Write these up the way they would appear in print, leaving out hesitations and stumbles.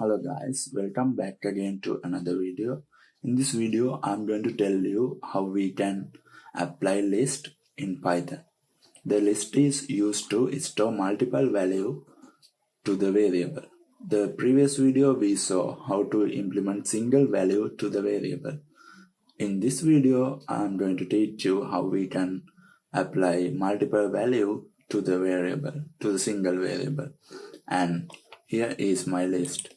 Hello guys, welcome back again to another video. In this video, I'm going to tell you how we can apply list in Python. The list is used to store multiple value to the variable. The previous video we saw how to implement single value to the variable. In this video, I'm going to teach you how we can apply multiple value to the variable, to the single variable. And here is my list.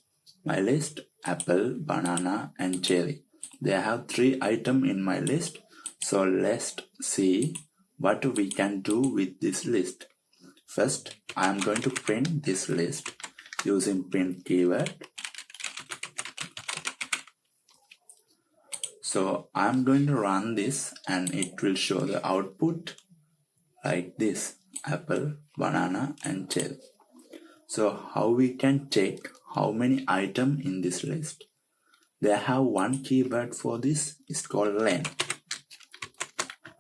My list, apple, banana and cherry. They have 3 items in my list. So let's see what we can do with this list. First, I am going to print this list using print keyword. So I'm going to run this and it will show the output like this: apple, banana and cherry. So how we can check how many items in this list? They have one keyword for this. It's called len.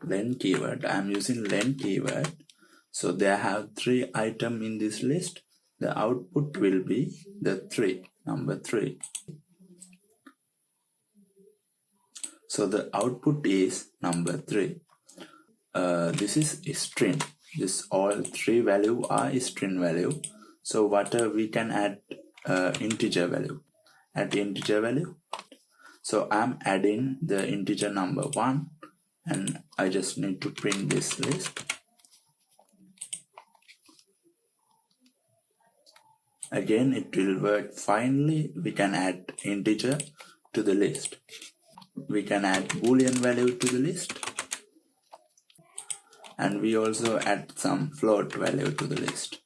Len keyword. I'm using len keyword. So they have 3 items in this list. The output will be the 3, number 3. So the output is number 3. This is a string. This all 3 value are a string value. So what we can add integer value. Add integer value. So I'm adding the integer number 1 and I just need to print this list. Again, it will work finally. We can add integer to the list. We can add boolean value to the list. And we also add some float value to the list.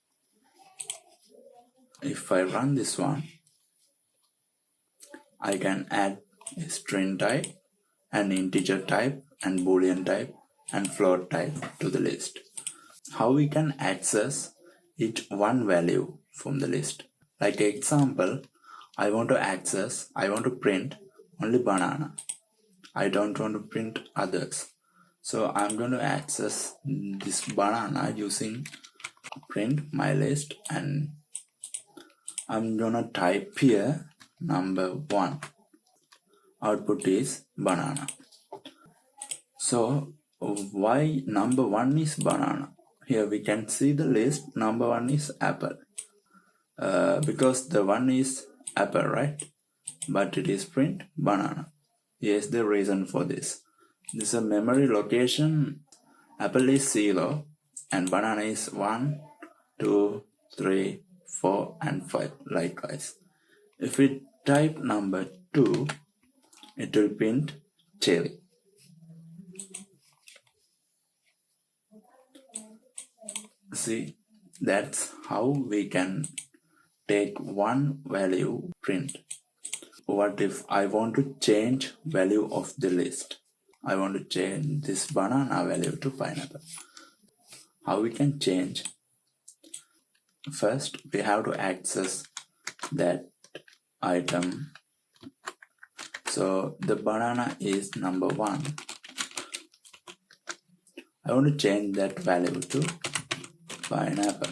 If I run this one, I can add a string type, an integer type, and boolean type, and float type to the list. How we can access each one value from the list. Like example, I want to print only banana. I don't want to print others. So I'm going to access this banana using print my list, and I'm gonna type here number 1. Output is banana. So why number 1 is banana? Here we can see the list. Number 1 is apple. Because the 1 is apple, right? But it is print banana. Here's the reason for this. This is a memory location. Apple is 0 and banana is 1, 2, 3, 4 and 5 likewise. If we type number 2, it will print cherry. See, that's how we can take one value print. What if I want to change value of the list? I want to change this banana value to pineapple. How we can change? First, we have to access that item. So the banana is number 1. I want to change that value to pineapple.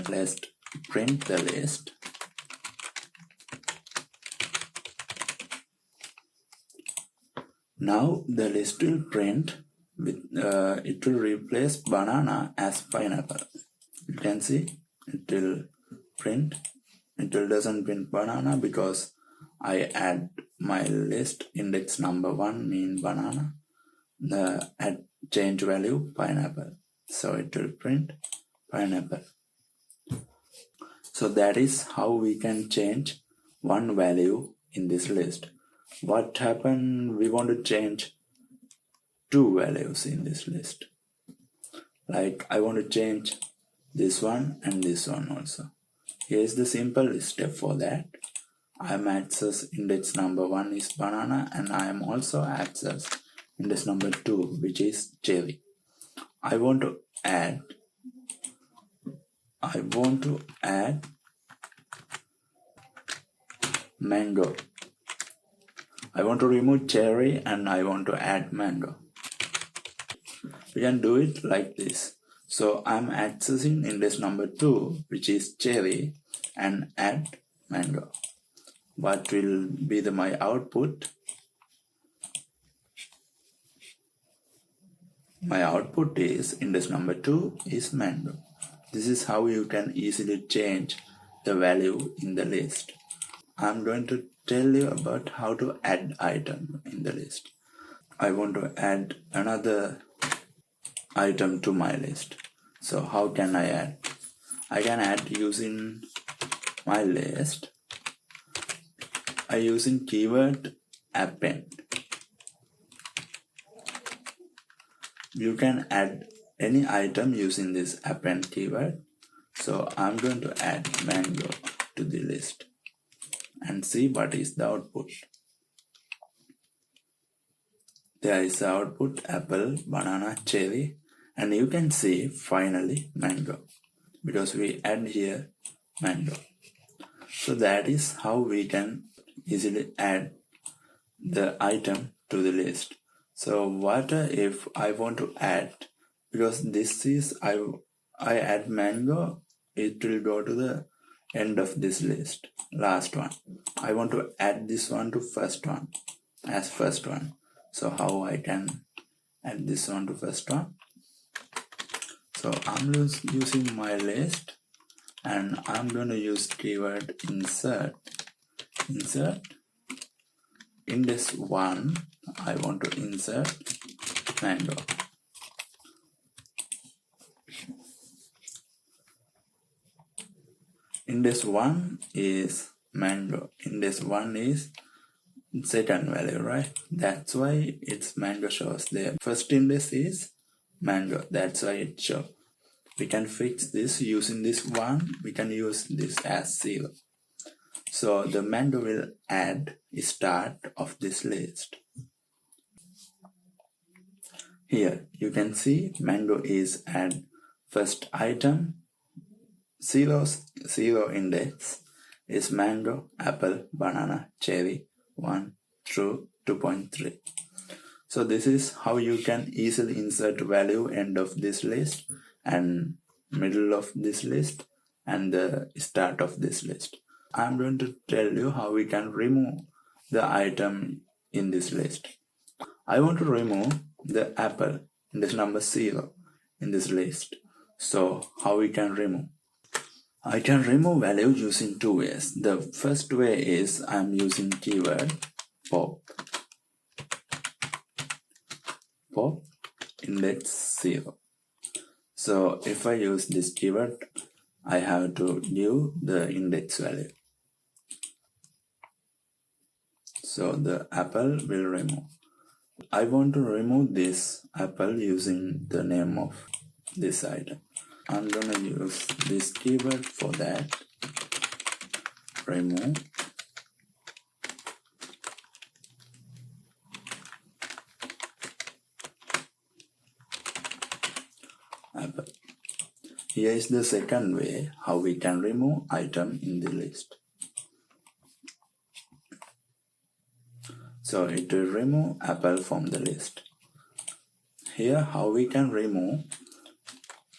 Let's print the list. Now the list will print with it will replace banana as pineapple. You can see it will print. It doesn't print banana because I add my list index number 1 mean banana. The add change value pineapple. So it will print pineapple. So that is how we can change one value in this list. What happened? We want to change 2 values in this list. Like I want to change this one and this one also. Here's the simple step for that. I am access index number 1 is banana and I am also access index number 2 which is cherry. I want to add mango. I want to remove cherry and I want to add mango. We can do it like this. So I'm accessing index number 2 which is cherry and add mango. What will be my output? My output is index number 2 is mango. This is how you can easily change the value in the list. I'm going to tell you about how to add item in the list. I want to add another item to my list. So how can I add? I can add using my list. I using keyword append. You can add any item using this append keyword. So I'm going to add mango to the list and see what is the output. There is the output apple, banana, cherry, and you can see finally mango because we add here mango. So that is how we can easily add the item to the list. So what if I want to add, because this is I add mango, it will go to the end of this list, last one. I want to add this one to first one as first one. So how I can add this one to first one? So I'm using my list and I'm going to use keyword insert. Index 1, I want to insert mango. Index 1 is mango. Index 1 is second value, right? That's why its mango shows there. First index is mango. That's why it shows. We can fix this using this one. We can use this as 0. So the mango will add start of this list. Here you can see mango is add first item. 0 index is mango, apple, banana, cherry, 1 through 2.3. So this is how you can easily insert value end of this list and middle of this list and the start of this list. I'm going to tell you how we can remove the item in this list. I want to remove the apple, index number 0 in this list. So how we can remove? I can remove value using 2 ways. The first way is I'm using keyword pop index 0. So if I use this keyword, I have to give the index value. So the apple will remove. I want to remove this apple using the name of this item. I'm gonna use this keyword for that. Remove apple. Here is the second way how we can remove item in the list. So it will remove apple from the list. Here how we can remove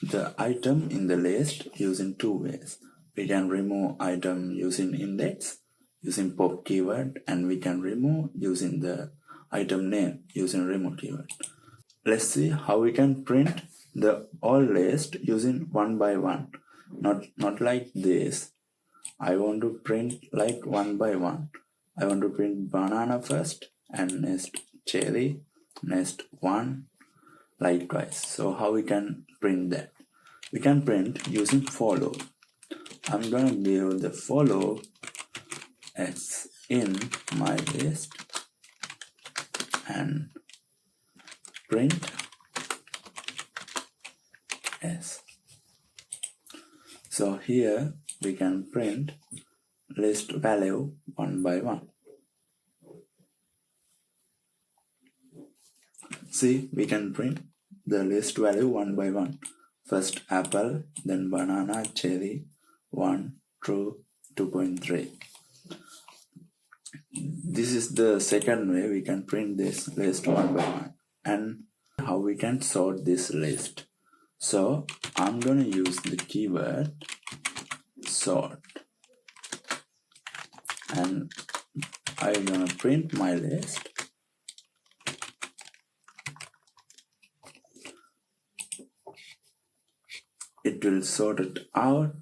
the item in the list using 2 ways. We can remove item using index, using pop keyword, and we can remove using the item name using remove keyword. Let's see how we can print the all list using one by one. Not like this. I want to print like one by one. I want to print banana first and next cherry, next 1, likewise. So how we can print that? We can print using follow. I'm gonna give the follow as in my list and print s. So here we can print list value one by one. See, we can print the list value one by one. First apple, then banana, cherry, 1 through 2.3. This is the second way we can print this list one by one. And how we can sort this list. So I'm gonna use the keyword sort. and I'm gonna print my list. It will sort it out.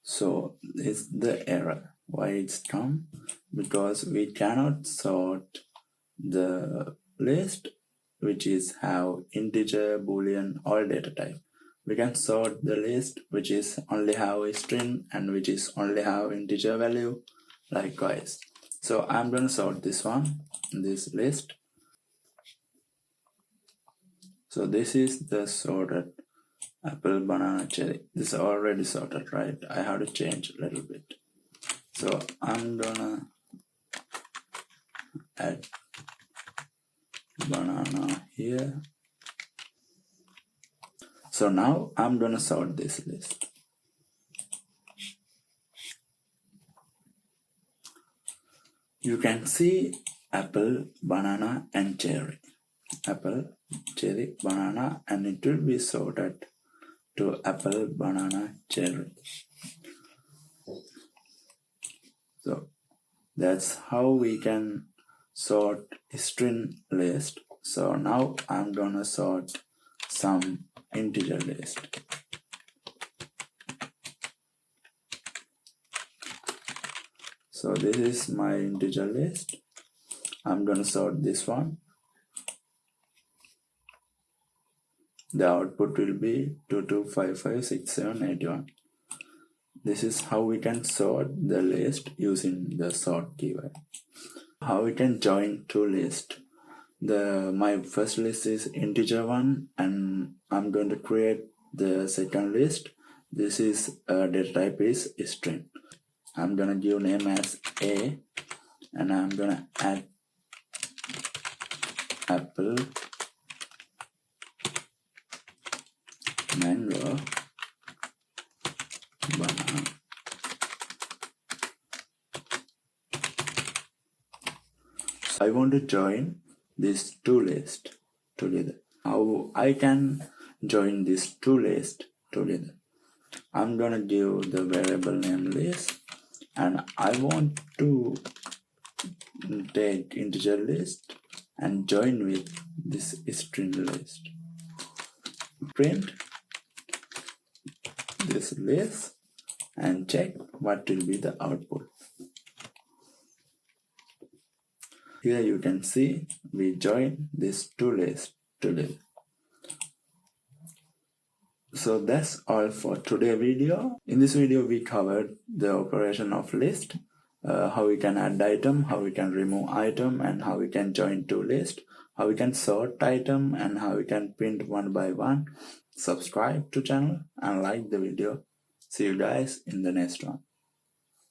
So it's the error. Why it's come? Because we cannot sort the list which is have integer, boolean, or data type. We can sort the list which is only have a string and which is only have integer value, likewise. So I'm gonna sort this one, this list. So this is the sorted apple, banana, cherry. This is already sorted, right? I have to change a little bit. So I'm gonna add banana here. So now I'm gonna sort this list. You can see apple, banana, and cherry. Apple, cherry, banana, and it will be sorted to apple, banana, cherry. So that's how we can sort a string list. So now I'm gonna sort some integer list. So this is my integer list. I'm gonna sort this one. The output will be 22556781. This is how we can sort the list using the sort keyword. How we can join two lists. My first list is integer one, and I'm going to create the second list. This is data type is string. I'm gonna give name as A, and I'm gonna add apple, mango, banana. I want to join these two lists together. How I can join these two lists together? I'm gonna give the variable name list, and I want to take integer list and join with this string list. Print this list and check what will be the output. Here you can see we join these two lists together. So that's all for today's video. In this video we covered the operation of list, how we can add item, how we can remove item, and how we can join two lists, how we can sort item, and how we can print one by one. Subscribe to channel and like the video. See you guys in the next one.